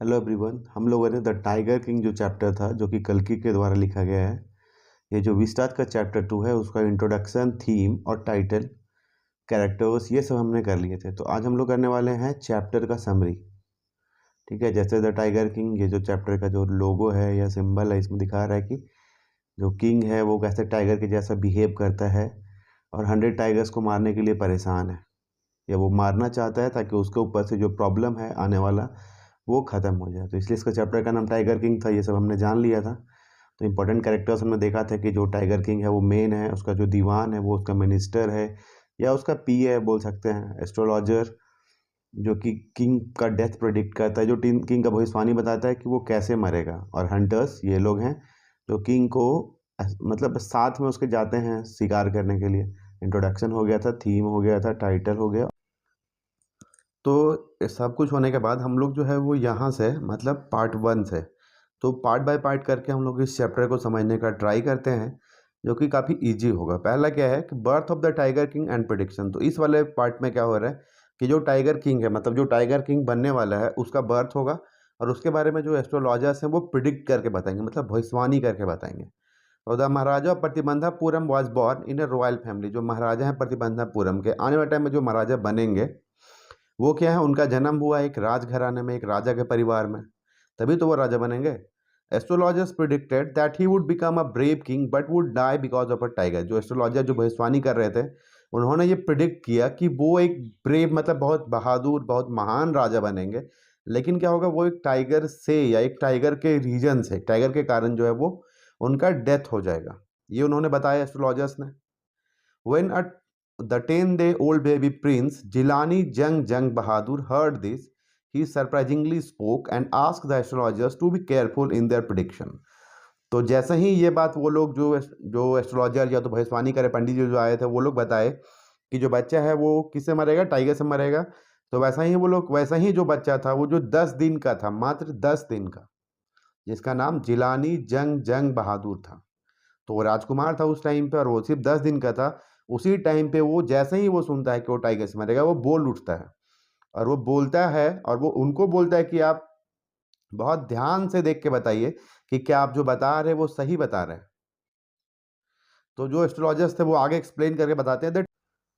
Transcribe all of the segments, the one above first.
Hello everyone. हम लोगों ने द टाइगर किंग जो चैप्टर था जो कि कल्कि के द्वारा लिखा गया है, ये जो विस्तार का चैप्टर 2 है उसका इंट्रोडक्शन, थीम और टाइटल, कैरेक्टर्स, ये सब हमने कर लिए थे। तो आज हम लोग करने वाले हैं चैप्टर का समरी। ठीक है, जैसे द टाइगर किंग, ये जो चैप्टर का जो लोगो है या सिंबल है, इसमें दिखा रहा है कि जो किंग है वो कैसे टाइगर के जैसा बिहेव करता है और 100 टाइगर्स को मारने के लिए परेशान है, या वो मारना चाहता है ताकि उसके ऊपर से जो प्रॉब्लम है आने वाला वो ख़त्म हो जाए। तो इसलिए इसका चैप्टर का नाम टाइगर किंग था। ये सब हमने जान लिया था। तो इंपॉर्टेंट कैरेक्टर्स हमने देखा था कि जो टाइगर किंग है वो मेन है, उसका जो दीवान है वो उसका मिनिस्टर है या उसका पी है बोल सकते हैं, एस्ट्रोलॉजर, जो कि किंग का डेथ प्रेडिक्ट करता है, जो किंग का भविष्यवाणी बताता है कि वो कैसे मरेगा। और हंटर्स ये लोग हैं जो किंग को मतलब साथ में उसके जाते हैं शिकार करने के लिए। इंट्रोडक्शन हो गया था, थीम हो गया था, टाइटल हो गया। तो सब कुछ होने के बाद हम लोग जो है वो यहाँ से मतलब पार्ट 1 से तो पार्ट बाय पार्ट करके हम लोग इस चैप्टर को समझने का ट्राई करते हैं, जो कि काफ़ी इजी होगा। पहला क्या है कि birth of the tiger king and prediction. तो इस वाले पार्ट में क्या हो रहा है कि जो टाइगर किंग है, मतलब जो टाइगर किंग बनने वाला है, उसका बर्थ होगा और उसके बारे में जो एस्ट्रोलॉजर्स हैं वो प्रिडिक्ट करके बताएंगे, मतलब भविष्यवाणी करके बताएंगे। और the maharaja Pratibandhapuram was born in a royal family. जो महाराजा हैं प्रतिबंधापुरम के, आने वाले टाइम में जो महाराजा बनेंगे वो क्या है, उनका जन्म हुआ एक राजघराने में, एक राजा के परिवार में, तभी तो वो राजा बनेंगे। Astrologers predicted that he would become a brave king but would die because of a tiger. जो एस्ट्रोलॉजर जो भविष्यवाणी कर रहे थे, उन्होंने ये प्रिडिक्ट किया कि वो एक ब्रेव मतलब बहुत बहादुर, बहुत महान राजा बनेंगे, लेकिन क्या होगा, वो एक टाइगर से या एक टाइगर के रीजन से, टाइगर के कारण जो है वो उनका डेथ हो जाएगा। ये उन्होंने बताया एस्ट्रोलॉजर्स ने। When the 10-day-old baby prince Jilani Jung Bahadur heard this, he surprisingly spoke and asked the astrologers to be careful in their prediction. तो जैसे ही ये बात वो लोग जो जो एस्ट्रोलॉजर या तो भविष्यवाणी करे पंडित जी जो आए थे, वो लोग बताए कि जो बच्चा है वो किससे मरेगा, टाइगर से मरेगा। तो वैसा ही वो लोग, वैसा ही जो बच्चा था वो जो 10 दिन का था, मात्र 10 दिन का, जिसका नाम जिलानी जंग जंग बहादुर था। तो वो राजकुमार था उस टाइम पे और वो सिर्फ 10 दिन का था। उसी टाइम पे वो जैसे ही वो सुनता है कि वो टाइगर से मरेगा, वो बोल उठता है और वो बोलता है और वो उनको बोलता है कि आप बहुत ध्यान से देख के बताइए कि क्या आप जो बता रहे हैं वो सही बता रहे हैं। तो जो एस्ट्रोलॉजर्स थे वो आगे एक्सप्लेन करके बताते हैं।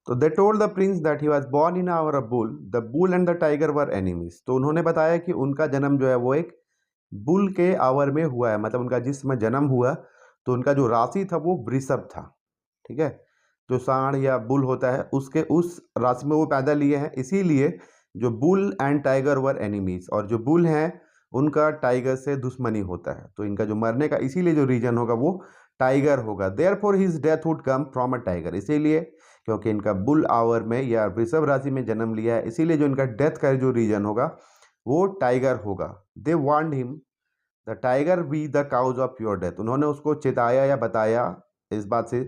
तो they told the prince that he was born in hour bull, the bull and the tiger were enemies. तो उन्होंने बताया कि उनका जन्म जो है वो एक बुल के आवर में हुआ है, मतलब उनका जिस समय जन्म हुआ तो उनका जो राशि था वो वृषभ था। ठीक है, जो सांड या बुल होता है उसके उस राशि में वो पैदा लिए हैं, इसीलिए जो bull and tiger were enemies, और जो बुल हैं उनका टाइगर से दुश्मनी होता है। तो इनका जो मरने का इसीलिए जो रीजन होगा वो टाइगर होगा। Therefore his death would come from a tiger, इसीलिए क्योंकि इनका बुल आवर में या वृषभ राशि में जन्म लिया है, इसीलिए जो इनका डेथ का जो रीजन होगा वो टाइगर होगा। They warned him the tiger be the cause of your death. उन्होंने उसको चेताया या बताया इस बात से,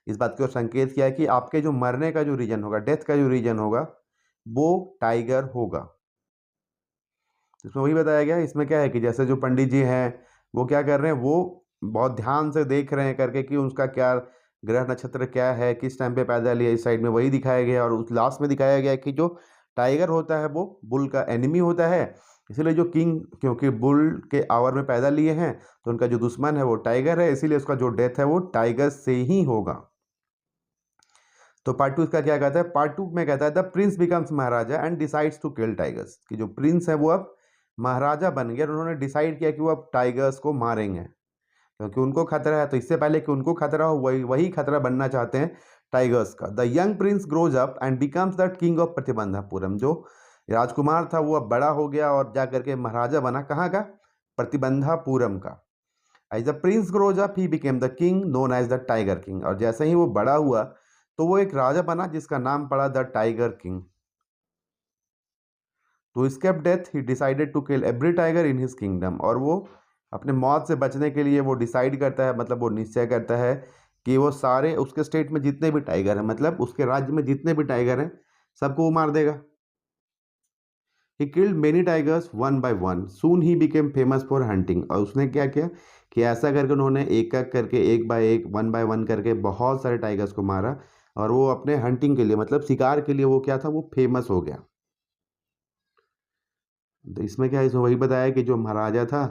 इस बात को संकेत किया कि आपके जो मरने का जो रीजन होगा, डेथ का जो रीजन होगा, वो टाइगर होगा। इसमें वही बताया गया है। इसमें क्या है कि जैसे जो पंडित जी हैं वो क्या कर रहे हैं, वो बहुत ध्यान से देख रहे हैं करके कि उसका क्या ग्रह नक्षत्र क्या है, किस टाइम पे पैदा लिया, इस साइड में वही दिखाया गया है। और उस लास्ट में दिखाया गया है कि जो टाइगर होता है वो बुल का एनिमी होता है, इसीलिए जो किंग, क्योंकि बुल के आवर में पैदा लिए हैं तो उनका जो दुश्मन है वो टाइगर है, इसीलिए उसका जो डेथ है वो टाइगर से ही होगा। तो पार्ट 2 इसका क्या कहता है, पार्ट 2 में कहता है the prince becomes Maharaja and decides to kill tigers. कि जो प्रिंस है वो अब महाराजा बन गया और उन्होंने डिसाइड किया कि वो अब टाइगर्स को मारेंगे, क्योंकि उनको खतरा है। तो इससे पहले कि उनको खतरा हो, वही वही खतरा बनना चाहते हैं टाइगर्स का। The young prince grows up and becomes the king of Pratibandhapuram. जो राजकुमार था वो अब बड़ा हो गया और जा करके महाराजा बना, कहाँ का, प्रतिबंधापुरम का। As the prince grows up he became the king known as the tiger king. और जैसे ही वो बड़ा हुआ तो वो एक राजा बना जिसका नाम पड़ा the tiger king. To escape death he decided to kill every tiger in his kingdom. और वो अपने मौत से बचने के लिए वो डिसाइड करता है, मतलब वो निश्चय करता है कि वो सारे उसके स्टेट में जितने भी टाइगर हैं, मतलब उसके राज्य में जितने भी टाइगर हैं सबको वो मार देगा। He killed many tigers one by one, soon he became famous for hunting. और उसने क्या किया कि ऐसा करके उन्होंने एक एक करके, एक बाय एक, वन बाय वन करके बहुत सारे टाइगर्स को मारा और वो अपने हंटिंग के लिए, मतलब शिकार के लिए वो क्या था, वो फेमस हो गया। तो इसमें क्या है, इसमें वही बताया कि जो महाराजा था,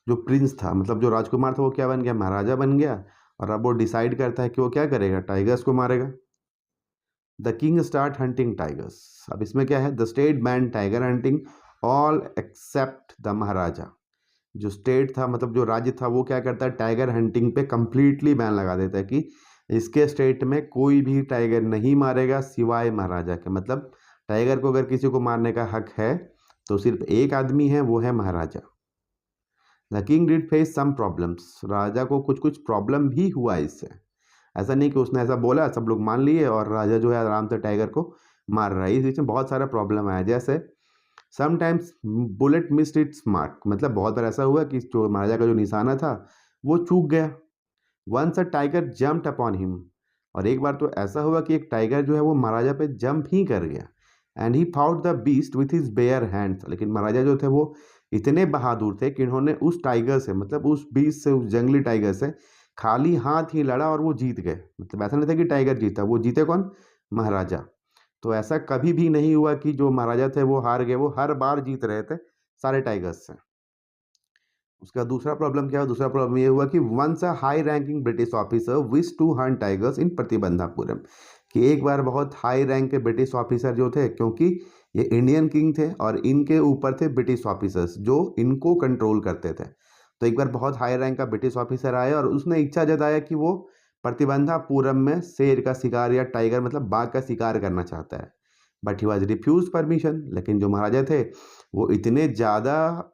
जो प्रिंस था, मतलब जो राजकुमार था, वो क्या बन गया, महाराजा बन गया। और अब वो डिसाइड करता है कि वो क्या करेगा, टाइगर्स को मारेगा। The king start hunting tigers. अब इसमें क्या है, the state ban tiger hunting all except the maharaja. जो स्टेट था, मतलब जो राज्य था, वो क्या करता है, टाइगर हंटिंग पे कंप्लीटली बैन लगा देता है कि इसके स्टेट में कोई भी टाइगर नहीं मारेगा सिवाय महाराजा के। मतलब टाइगर को अगर किसी को मारने का हक है तो सिर्फ एक आदमी है, वो है महाराजा। The king did face some problems. राजा को कुछ कुछ प्रॉब्लम भी हुआ इससे। ऐसा नहीं कि उसने ऐसा बोला सब लोग मान लिए और राजा जो है आराम से टाइगर को मार रहा है। इस बीच में बहुत सारा प्रॉब्लम आया, जैसे sometimes bullet missed it's mark. मतलब बहुत बार ऐसा हुआ कि जो महाराजा का जो निशाना था वो चूक गया। Once a tiger jumped upon him. और एक बार तो ऐसा हुआ कि एक टाइगर जो है वो महाराजा पे जंप ही कर गया। And he fought the beast with his bare hands. लेकिन महाराजा जो थे वो इतने बहादुर थे कि इन्होंने उस टाइगर से, मतलब उस बीस्ट से, उस जंगली टाइगर से खाली हाथ ही लड़ा और वो जीत गए। मतलब ऐसा नहीं था कि टाइगर जीता, वो जीते कौन, महाराजा। तो ऐसा कभी भी नहीं हुआ कि जो महाराजा थे वो हार गए, वो हर बार जीत रहे थे सारे टाइगर्स से। उसका दूसरा प्रॉब्लम क्या है, दूसरा प्रॉब्लम ये हुआ कि once a high ranking British officer wish to hunt tigers in Pratibandhapuram. कि एक बार बहुत हाई रैंक के ब्रिटिश ऑफिसर जो थे, क्योंकि ये इंडियन किंग थे और इनके ऊपर थे ब्रिटिश ऑफिसर्स जो इनको कंट्रोल करते थे। तो एक बार बहुत हाई रैंक का ब्रिटिश ऑफिसर आया और उसने इच्छा जताया कि वो प्रतिबंधापुरम में शेर का शिकार या टाइगर मतलब बाघ का शिकार करना चाहता है। But he was refuse permission. लेकिन जो महाराजा थे वो इतने ज़्यादा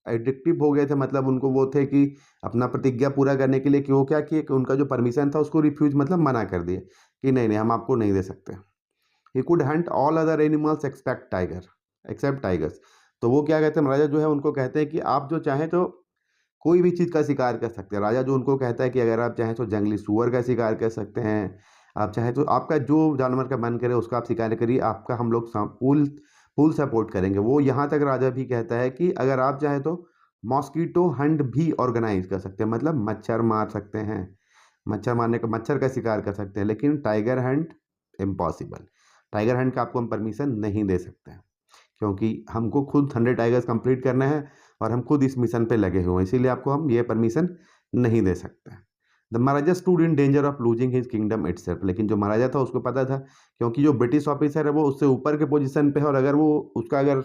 एडिक्टिव हो गए थे, मतलब उनको वो थे कि अपना प्रतिज्ञा पूरा करने के लिए कि वो क्या किए कि उनका जो परमिशन था उसको रिफ्यूज, मतलब मना कर दिए कि नहीं नहीं हम आपको नहीं दे सकते। He could hunt all other animals expect tiger, except tigers. तो वो क्या कहते हैं, महाराजा जो है उनको कहते हैं कि आप जो चाहें तो कोई भी चीज़ का शिकार कर सकते हैं। राजा जो उनको कहता है कि अगर आप चाहें तो जंगली सूअर का शिकार कर सकते हैं, आप चाहें तो आपका जो जानवर का मन करे उसका आप शिकार करिए, आपका हम लोग फुल फुल सपोर्ट करेंगे। वो यहाँ तक राजा भी कहता है कि अगर आप चाहें तो मॉस्कीटो हंट भी ऑर्गेनाइज कर सकते हैं, मतलब मच्छर मार सकते हैं, मच्छर मारने का, मच्छर का शिकार कर सकते हैं। लेकिन tiger Hunt impossible. Tiger Hunt का आपको हम परमिशन नहीं दे सकते हैं, क्योंकि हमको खुद 100 टाइगर्स कंप्लीट करना है और हम खुद इस मिशन पे लगे हुए हैं, इसीलिए आपको हम ये परमिशन नहीं दे सकते। The Maharaja stood in danger of losing his kingdom itself. लेकिन जो महाराजा था उसको पता था, क्योंकि जो ब्रिटिश ऑफिसर है वो उससे ऊपर के पोजीशन पे है और अगर वो उसका अगर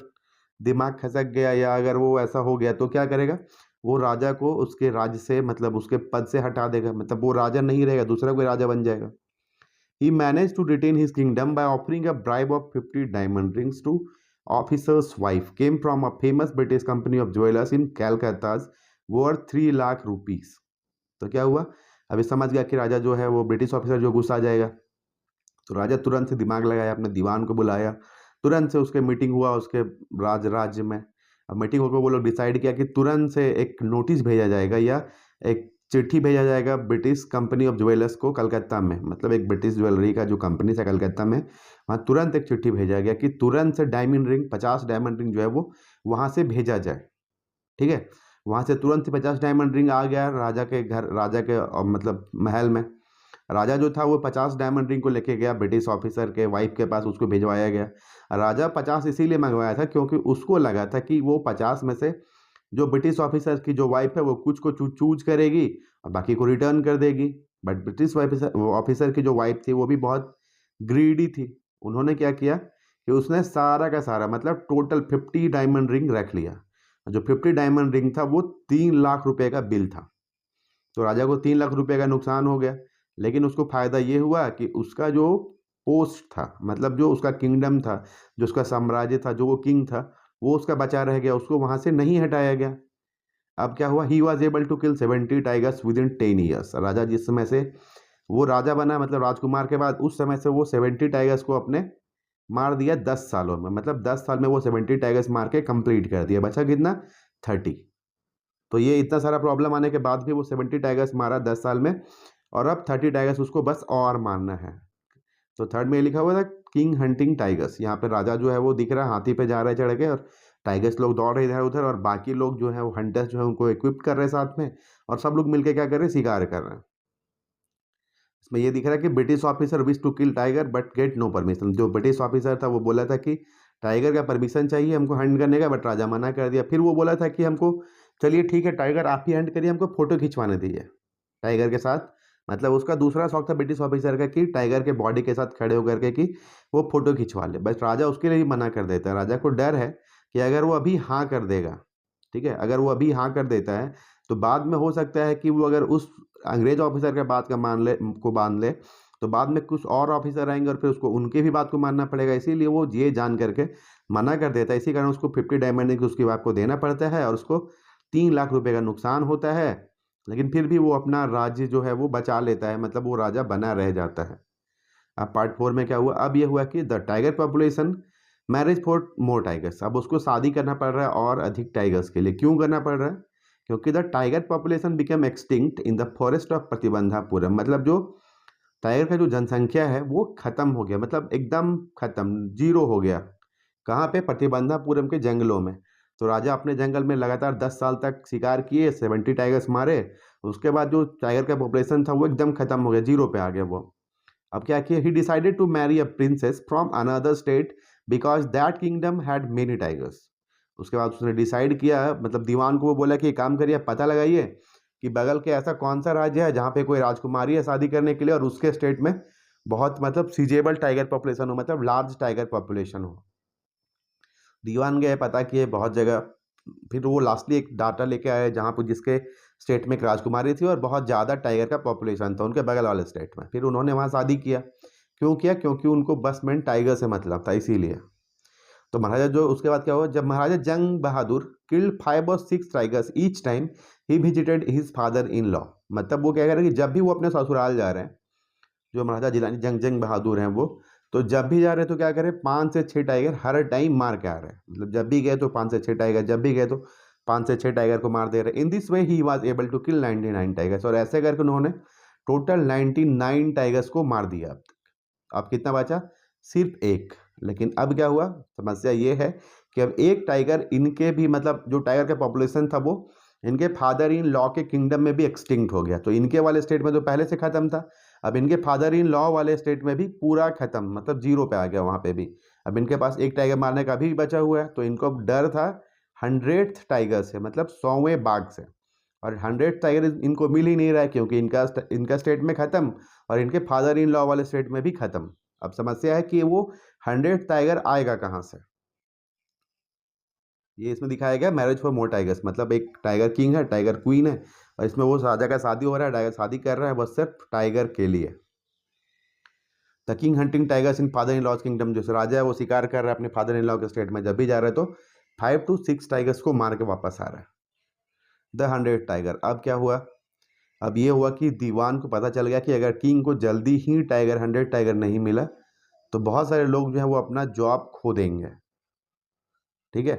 दिमाग खसक गया या अगर वो ऐसा हो गया तो क्या करेगा, वो राजा को उसके राज्य से, मतलब उसके पद से हटा देगा, मतलब वो राजा नहीं रहेगा, दूसरा कोई राजा बन जाएगा। He managed to retain his kingdom by offering a bribe of 50 diamond rings to officer's wife, came from a famous British company of jewelers in Calcutta's worth 3 lakh rupees. तो क्या हुआ, अभी समझ गया कि राजा जो है वो ब्रिटिश ऑफिसर जो गुस्सा आ जाएगा। तो राजा तुरंत से दिमाग लगाया, अपने दीवान को बुलाया, तुरंत से उसके मीटिंग हुआ उसके राज्य में। अब मीटिंग होकर वो लोग डिसाइड किया कि तुरंत से एक नोटिस भेजा जाएगा या एक चिट्ठी भेजा जाएगा ब्रिटिश कंपनी ऑफ ज्वेलर्स को कलकत्ता में, मतलब एक ब्रिटिश ज्वेलरी का जो कंपनी है कलकत्ता में, वहाँ तुरंत एक चिट्ठी भेजा गया कि तुरंत से डायमंड रिंग 50 डायमंड रिंग जो है वो वहाँ से भेजा जाए। ठीक है, वहाँ से तुरंत ही 50 डायमंड रिंग आ गया राजा के घर, राजा के मतलब महल में। राजा जो था वो 50 डायमंड रिंग को लेके गया ब्रिटिश ऑफिसर के वाइफ के पास, उसको भिजवाया गया। राजा 50 इसीलिए मंगवाया था क्योंकि उसको लगा था कि वो 50 में से जो ब्रिटिश ऑफिसर की जो वाइफ है वो कुछ को चूज करेगी और बाकी को रिटर्न कर देगी। बट ब्रिटिश ऑफिसर की जो वाइफ थी वो भी बहुत ग्रीडी थी। उन्होंने क्या किया कि उसने सारा का सारा, मतलब टोटल 50 डायमंड रिंग रख लिया। जो 50 डायमंड रिंग था वो 3 लाख रुपए का बिल था। तो राजा को 3 लाख रुपए का नुकसान हो गया। लेकिन उसको फ़ायदा ये हुआ कि उसका जो पोस्ट था, मतलब जो उसका किंगडम था, जो उसका साम्राज्य था, जो वो किंग था, वो उसका बचा रह गया, उसको वहाँ से नहीं हटाया गया। अब क्या हुआ, he was able to kill 70 tigers within 10 years. राजा जिस समय से वो राजा बना, मतलब राजकुमार के बाद, उस समय से वो 70 टाइगर्स को अपने मार दिया 10 सालों में। मतलब 10 साल में वो 70 टाइगर्स मार के कंप्लीट कर दिया। बचा कितना, 30। तो ये इतना सारा प्रॉब्लम आने के बाद भी वो 70 टाइगर्स मारा 10 साल में और अब 30 टाइगर्स उसको बस और मारना है। तो थर्ड में लिखा हुआ था किंग हंटिंग टाइगर्स। यहाँ पे राजा जो है वो दिख रहा है हाथी पे जा रहे चढ़ के और टाइगर्स लोग दौड़ रहे इधर उधर और बाकी लोग जो है वो हंटर्स जो है उनको इक्विप कर रहे हैं साथ में और सब लोग मिलकर क्या कर रहे हैं, शिकार कर रहे हैं। इसमें ये दिख रहा है कि British officer wish to kill tiger but get no permission. जो ब्रिटिश ऑफिसर था वो बोला था कि टाइगर का परमिशन चाहिए हमको हंट करने का, बट राजा मना कर दिया। फिर वो बोला था कि हमको चलिए ठीक है टाइगर आप ही हंट करिए, हमको फ़ोटो खिंचवाने दीजिए टाइगर के साथ। मतलब उसका दूसरा शौक था ब्रिटिश ऑफिसर का कि टाइगर के बॉडी के साथ खड़े होकर के कि वो फ़ोटो खिंचवा ले, बस राजा उसके लिए ही मना कर देता है। राजा को डर है कि अगर वो अभी हाँ कर देगा, ठीक है, अगर वो अभी हाँ कर देता है तो बाद में हो सकता है कि वो अगर उस अंग्रेज ऑफिसर के बात का मान ले को बांध ले तो बाद में कुछ और ऑफिसर आएंगे और फिर उसको उनके भी बात को मानना पड़ेगा, इसीलिए वो ये जान करके मना कर देता है। इसी कारण उसको 50 डायमंड की उसकी बात को देना पड़ता है और उसको 3 लाख रुपए का नुकसान होता है, लेकिन फिर भी वो अपना राज्य जो है वो बचा लेता है, मतलब वो राजा बना रह जाता है। अब पार्ट 4 में क्या हुआ, अब ये हुआ कि the tiger population marriage for more tigers. अब उसको शादी करना पड़ रहा है और अधिक टाइगर्स के लिए। क्यों करना पड़ रहा है? क्योंकि the tiger population become extinct in the forest of Pratibandhapuram. मतलब जो टाइगर का जो जनसंख्या है वो खत्म हो गया, मतलब एकदम खत्म, जीरो हो गया। कहाँ पे? प्रतिबंधापुरम के जंगलों में। तो राजा अपने जंगल में लगातार 10 साल तक शिकार किए, 70 टाइगर्स मारे। उसके बाद जो टाइगर का पॉपुलेशन था वो एकदम खत्म हो गया, जीरो पे आ गया वो। अब क्या किया? He decided to marry a princess from another state because that kingdom had many tigers. उसके बाद उसने डिसाइड किया, मतलब दीवान को वो बोला कि एक काम करिए, पता लगाइए कि बगल के ऐसा कौन सा राज्य है जहाँ पे कोई राजकुमारी है शादी करने के लिए और उसके स्टेट में बहुत मतलब सीजेबल टाइगर पॉपुलेशन हो, मतलब लार्ज टाइगर पॉपुलेशन हो। दीवान गए, पता किए बहुत जगह, फिर वो लास्टली एक डाटा लेके आए जहाँ पर जिसके स्टेट में एक राजकुमारी थी और बहुत ज़्यादा टाइगर का पॉपुलेशन था उनके बगल वाले स्टेट में। फिर उन्होंने वहाँ शादी किया। क्यों किया? क्योंकि उनको बस में टाइगर से मतलब था, इसीलिए। तो महाराजा जो उसके बाद क्या हुआ, जब महाराजा जंग बहादुर किल्ड 5 और 6 tigers each time he visited his father in law. मतलब वो क्या कह रहे हैं कि जब भी वो अपने ससुराल जा रहे हैं, जो महाराजा जिलानी जंग जंग बहादुर हैं वो, तो जब भी जा रहे हैं तो क्या करें, 5 से 6 टाइगर हर टाइम मार के आ रहे हैं। मतलब जब भी गए तो 5 से 6 टाइगर, जब भी गए तो 5 से 6 टाइगर को मार दे रहे। In this way he was able to kill 99 tigers. और ऐसे करके उन्होंने टोटल 99 टाइगर्स को मार दिया। अब कितना बचा? सिर्फ एक। लेकिन अब क्या हुआ, समस्या ये है कि अब एक टाइगर इनके भी, मतलब जो टाइगर का पॉपुलेशन था वो इनके फादर इन लॉ के किंगडम में भी एक्सटिंक्ट हो गया। तो इनके वाले स्टेट में तो पहले से ख़त्म था, अब इनके फादर इन लॉ वाले स्टेट में भी पूरा ख़त्म, मतलब जीरो पे आ गया वहाँ पे भी। अब इनके पास एक टाइगर मारने का भी बचा हुआ है। तो इनको अब डर था 100th टाइगर से, मतलब 100वें बाघ से। और 100th टाइगर इनको मिल ही नहीं रहा है क्योंकि इनका स्टेट में ख़त्म और इनके फादर इन लॉ वाले स्टेट में भी ख़त्म। अब समस्या है कि वो 100th टाइगर आएगा कहाँ से? ये इसमें दिखाया गया मैरिज फॉर मोर टाइगर्स, मतलब एक टाइगर किंग है, टाइगर क्वीन है, और इसमें वो राजा का शादी हो रहा है, टाइगर शादी कर रहा है बस सिर्फ टाइगर के लिए। The king hunting tigers in father in law's kingdom. जो राजा है वो शिकार कर रहा है अपने फादर इन लॉ के स्टेट में, जब भी जा रहा है तो 5 to 6 टाइगर्स को मार के वापस आ रहा है। The 100th tiger. अब क्या हुआ? अब ये हुआ कि दीवान को पता चल गया कि अगर किंग को जल्दी ही टाइगर 100 टाइगर नहीं मिला तो बहुत सारे लोग जो है वो अपना जॉब खो देंगे, ठीक है।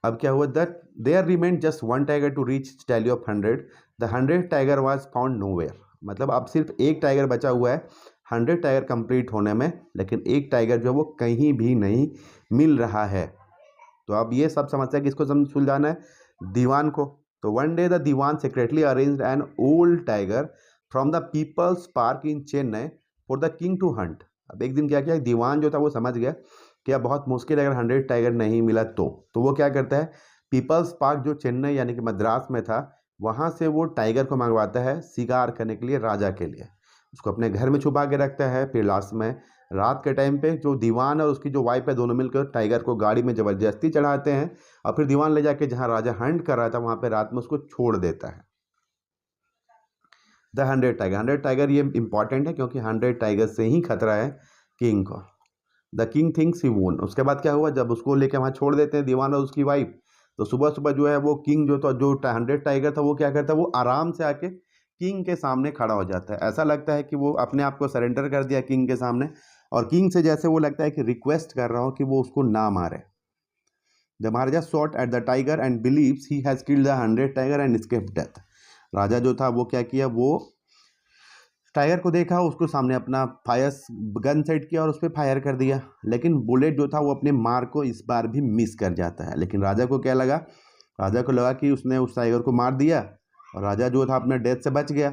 अब क्या हुआ, that there remain just 1 tiger to reach tally of 100। The 100 tiger was found nowhere. मतलब अब सिर्फ एक टाइगर बचा हुआ है 100 टाइगर कंप्लीट होने में, लेकिन एक टाइगर जो है वो कहीं भी नहीं मिल रहा है। तो अब ये सब समस्या किसको सुलझाना है? दीवान को। तो one day the Diwan secretly arranged an old tiger from the people's park in Chennai for the king to hunt. अब एक दिन क्या किया, दीवान जो था वो समझ गया कि अब बहुत मुश्किल है, अगर 100 टाइगर नहीं मिला तो वो क्या करता है, पीपल्स पार्क जो चेन्नई यानी कि मद्रास में था वहाँ से वो टाइगर को मंगवाता है शिकार करने के लिए राजा के लिए। उसको अपने घर में छुपा के रखता है। फिर लास्ट में रात के टाइम पे जो दीवान और उसकी जो वाइफ है दोनों मिलकर टाइगर को गाड़ी में ज़बरदस्ती चढ़ाते हैं और फिर दीवान ले जाके जहाँ राजा हंट कर रहा था वहाँ पे रात में उसको छोड़ देता है। The 100 tiger. 100 टाइगर ये इंपॉर्टेंट है क्योंकि 100 टाइगर से ही खतरा है किंग को। द किंग थिंक्स ही वोन। उसके बाद क्या हुआ, जब उसको लेके वहाँ छोड़ देते हैं दीवान और उसकी वाइफ, तो सुबह सुबह जो है वो किंग जो था, जो 100 टाइगर था, वो क्या करता है, वो आराम से आके किंग के सामने खड़ा हो जाता है। ऐसा लगता है कि वो अपने आप को सरेंडर कर दिया किंग के सामने, और किंग से जैसे वो लगता है कि रिक्वेस्ट कर रहा हो कि वो उसको ना मारे। The maharaja shot at the tiger and believes he has killed the 100 tiger and escaped death. राजा जो था वो क्या किया, वो टाइगर को देखा, उसको सामने अपना फायर गन सेट किया और उस पर फायर कर दिया, लेकिन बुलेट जो था वो अपने मार को इस बार भी मिस कर जाता है। लेकिन राजा को क्या लगा, राजा को लगा कि उसने उस टाइगर को मार दिया और राजा जो था अपने डेथ से बच गया।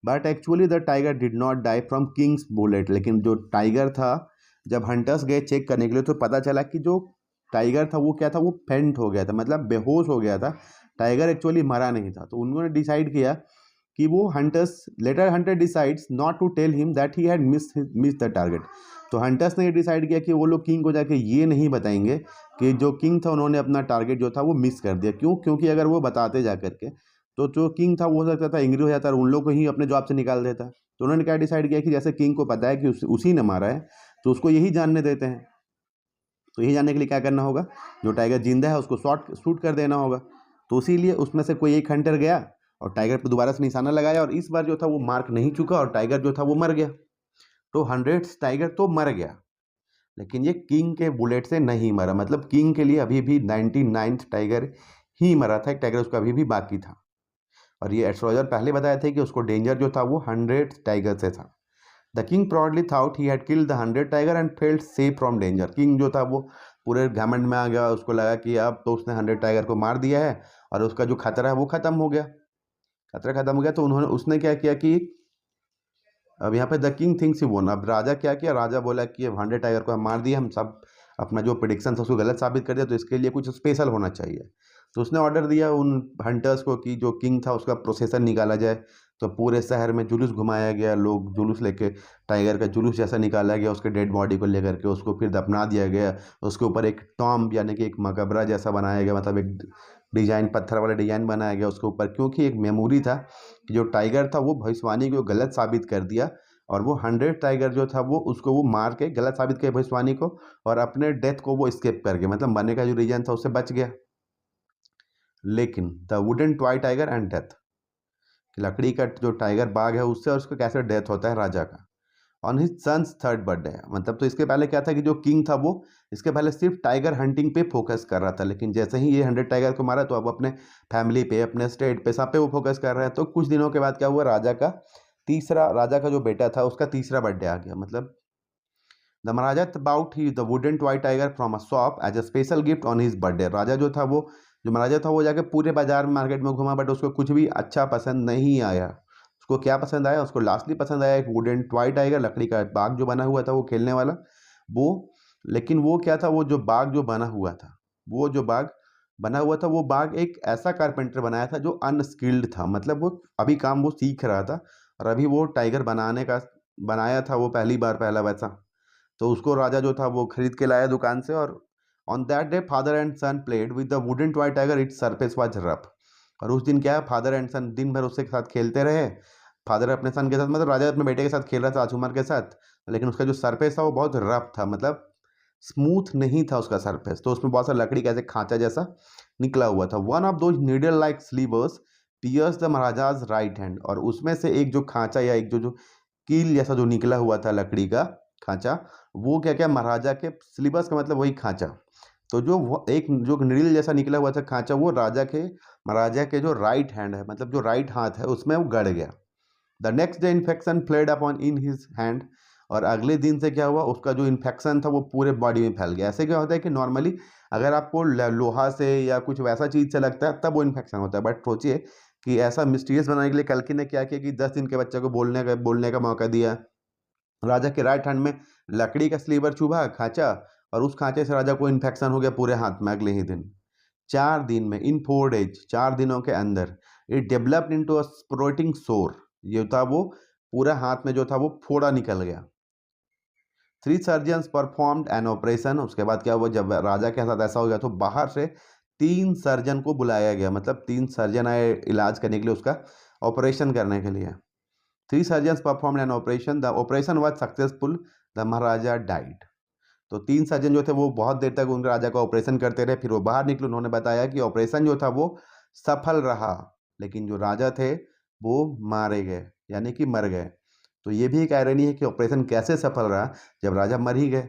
But actually the tiger did not die from king's bullet. लेकिन जो टाइगर था जब हंटर्स गए चेक करने के लिए तो पता चला कि जो टाइगर था वो क्या था, वो फेंट हो गया था, मतलब बेहोश हो गया था। टाइगर एक्चुअली मरा नहीं था। तो उन्होंने डिसाइड किया कि वो later hunter decides not to tell him that he had miss the target. तो हंटर्स ने ये डिसाइड किया कि वो लोग किंग को जाके ये नहीं बताएंगे कि जो किंग था उन्होंने अपना टारगेट जो था वो मिस कर दिया। क्यों? क्योंकि अगर वो बताते जा करके तो जो किंग था वो हो सकता था एंग्री हो जाता और उन लोग को ही अपने जॉब से निकाल देता। तो उन्होंने क्या डिसाइड किया कि जैसे किंग को पता है कि उसी ने मारा है तो उसको यही जानने देते हैं। तो यही जानने के लिए क्या करना होगा, जो टाइगर जिंदा है उसको शूट कर देना होगा। तो इसीलिए उसमें से कोई एक हंटर गया और टाइगर पर दोबारा से निशाना लगाया और इस बार जो था वो मार्क नहीं चुका और टाइगर जो था वो मर गया। तो 100th टाइगर तो मर गया, लेकिन ये किंग के बुलेट से नहीं मरा। मतलब किंग के लिए अभी भी 99th टाइगर ही मरा था, एक टाइगर उसका अभी भी बाकी था। और ये एस्ट्रोलॉजर पहले बताए थे कि उसको डेंजर जो था वो 100 टाइगर से था। The king proudly thought he had killed the 100 tiger and felt safe from danger. King जो था वो पूरे घमंड में आ गया, उसको लगा कि अब तो उसने 100 टाइगर को मार दिया है और उसका जो खतरा है वो खत्म हो गया, खतरा खत्म हो गया। तो उसने क्या किया कि अब यहाँ पे द किंग थिंग्स ही वोन। अब राजा क्या किया, राजा बोला कि अब 100 टाइगर को हम मार दिए, हम सब अपना जो प्रिडिक्शन था उसको गलत साबित कर दिया, तो इसके लिए कुछ स्पेशल होना चाहिए। तो उसने ऑर्डर दिया उन हंटर्स को कि जो किंग था उसका प्रोसेसर निकाला जाए। तो पूरे शहर में जुलूस घुमाया गया, लोग जुलूस लेके टाइगर का जुलूस जैसा निकाला गया, उसके डेड बॉडी को लेकर के उसको फिर दफना दिया गया। उसके ऊपर एक टॉम्ब यानी कि एक मकबरा जैसा बनाया गया, मतलब एक डिजाइन, पत्थर वाला डिजाइन बनाया गया उसके ऊपर, क्योंकि एक मेमोरी था कि जो टाइगर था वो भविष्यवाणी को गलत साबित कर दिया और वो 100 टाइगर जो था वो उसको वो मार के गलत साबित किया भविष्यवाणी को और अपने डेथ को वो स्केप कर गया, मतलब मरने का जो रीजन था उससे बच गया। लेकिन the wooden toy tiger and death, लकड़ी का जो टाइगर बाघ है उससे और उसका कैसे डेथ होता है राजा का on his sons 3rd birthday. मतलब तो इसके पहले क्या था कि जो किंग था वो इसके पहले सिर्फ टाइगर हंटिंग पे फोकस कर रहा था, लेकिन जैसे ही ये 100 टाइगर को मारा तो अब अपने फैमिली पे, अपने स्टेट पे, सब पे वो फोकस कर रहा है। तो कुछ दिनों के बाद क्या हुआ, राजा का जो बेटा था उसका तीसरा बर्थडे आ गया। मतलब the maharaja about he the wooden toy tiger from a shop as a special gift on his birthday. राजा जो था वो, जो महाराजा था वो जाके पूरे बाजार में, मार्केट में घुमा, बट उसको कुछ भी अच्छा पसंद नहीं आया। उसको क्या पसंद आया, उसको लास्टली पसंद आया एक वुडन टॉय टाइगर, लकड़ी का बाग जो बना हुआ था वो खेलने वाला वो। लेकिन वो क्या था, वो जो बाग जो बना हुआ था, वो जो बाग बना हुआ था वो बाग एक ऐसा कारपेंटर बनाया था जो अनस्किल्ड था। मतलब वो अभी काम वो सीख रहा था और अभी वो टाइगर बनाया था वो पहली बार, पहला वैसा। तो उसको राजा जो था वो खरीद के लाया दुकान से और on that day father and son played with the wooden toy tiger, its surface was rough. और उस दिन क्या है, फादर एंड सन दिन भर उसके साथ खेलते रहे। फादर अपने सन के साथ, मतलब राजा अपने बेटे के साथ खेल रहा था राजकुमार के साथ, लेकिन उसका जो सरफेस था वो बहुत रफ था, मतलब स्मूथ नहीं था उसका सरफेस। तो उसमें बहुत सा लकड़ी का ऐसे खांचा जैसा निकला हुआ था। One of those needle like slivers pierce the maharaja's right hand. और उसमें से एक जो खांचा या एक जो जो कील जैसा जो निकला हुआ था लकड़ी का खांचा, वो क्या क्या महाराजा के सिलेबस का, मतलब वही खांचा। तो जो एक जो नीडल जैसा निकला हुआ था खांचा, वो महाराजा के जो राइट हैंड है, मतलब जो राइट हाथ है उसमें वो गड़ गया। The next day infection fled upon in his hand. और अगले दिन से क्या हुआ, उसका जो इन्फेक्शन था वो पूरे बॉडी में फैल गया। ऐसे क्या होता है कि नॉर्मली अगर आपको लोहा से या कुछ वैसा चीज़ से लगता है तब वो इन्फेक्शन होता है, बट सोचिए कि ऐसा मिस्टीरियस बनाने के लिए कल्कि ने क्या किया कि 10 दिन के बच्चे को बोलने का मौका दिया। राजा के राइट हैंड में लकड़ी का स्लीवर चुभा खांचा और उस खांचे से राजा को इन्फेक्शन हो गया पूरे हाथ में अगले ही दिन। 4 दिन में, इन 4 डेज, 4 दिनों के अंदर इट डेवलप्ड इनटू अ स्प्रोटिंग सोर। ये था वो पूरा हाथ में जो था वो फोड़ा निकल गया। 3 सर्जन्स परफॉर्म्ड एन ऑपरेशन। उसके बाद क्या हुआ, जब राजा के साथ ऐसा हो गया तो बाहर से 3 सर्जन को बुलाया गया, मतलब 3 सर्जन आए इलाज करने के लिए, उसका ऑपरेशन करने के लिए। 3 surgeons performed an operation, the operation was successful, the Maharaja died. तो 3 सर्जन जो थे वो बहुत देर तक उनके राजा का ऑपरेशन करते रहे, फिर वो बाहर निकले। उन्होंने बताया कि ऑपरेशन जो था वो सफल रहा, लेकिन जो राजा थे वो मारे गए, यानी कि मर गए। तो ये भी एक आयरनी है कि ऑपरेशन कैसे सफल रहा जब राजा मर ही गए।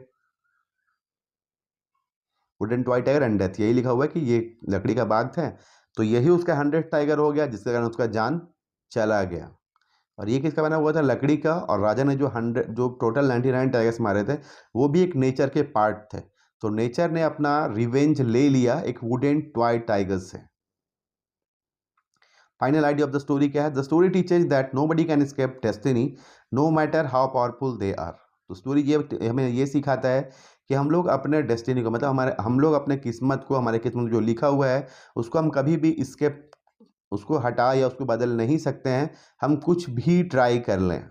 Wooden toy tiger and death, यही लिखा हुआ है कि ये लकड़ी का बाग था, तो यही उसका 100 टाइगर हो गया जिसके कारण उसका जान चला गया। और ये किसका बना हुआ था, लकड़ी का। और राजा ने जो टोटल 99 टाइगर्स मारे थे वो भी एक नेचर के पार्ट थे। तो नेचर ने अपना रिवेंज ले लिया एक वुडन टॉय टाइगर से। Final idea of the story क्या है, the story teaches that nobody can escape destiny no matter how powerful they are. तो स्टोरी ये हमें ये सिखाता है कि हम लोग अपने डेस्टिनी को, मतलब हम लोग अपने किस्मत को, हमारे किस्मत में जो लिखा हुआ है उसको हम कभी भी उसको हटा या उसको बदल नहीं सकते हैं, हम कुछ भी ट्राई कर लें।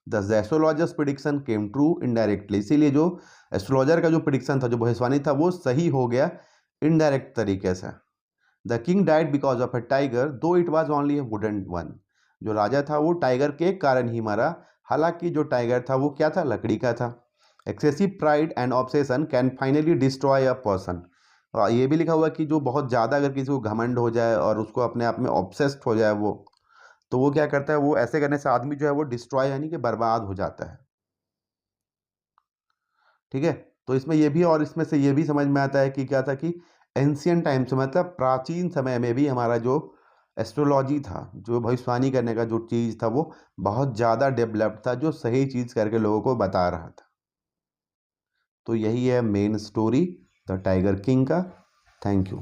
The astrologers prediction came true indirectly, इसीलिए जो एस्ट्रोलॉजर का जो प्रिडिक्शन था, जो भविष्यवाणी था, वो सही हो गया इनडायरेक्ट तरीके से। The king died because of a tiger though it was only a wooden one, जो राजा था वो टाइगर के कारण ही मरा, हालांकि जो टाइगर था वो क्या था, लकड़ी का था। Excessive pride and obsession can finally destroy a person, और ये भी लिखा हुआ है कि जो बहुत ज़्यादा अगर किसी को घमंड हो जाए और उसको अपने आप में ऑब्सेस्ड हो जाए वो, तो वो क्या करता है, वो ऐसे करने से आदमी जो है वो डिस्ट्रॉय यानी कि बर्बाद हो जाता है। ठीक है, तो इसमें ये भी, और इसमें से ये भी समझ में आता है कि क्या था कि एंशियंट टाइम से, मतलब प्राचीन समय में भी हमारा जो एस्ट्रोलॉजी था, जो भविष्यवाणी करने का जो चीज़ था, वो बहुत ज़्यादा डेवलप्ड था, जो सही चीज़ करके लोगों को बता रहा था। तो यही है main story the tiger King का। Thank you.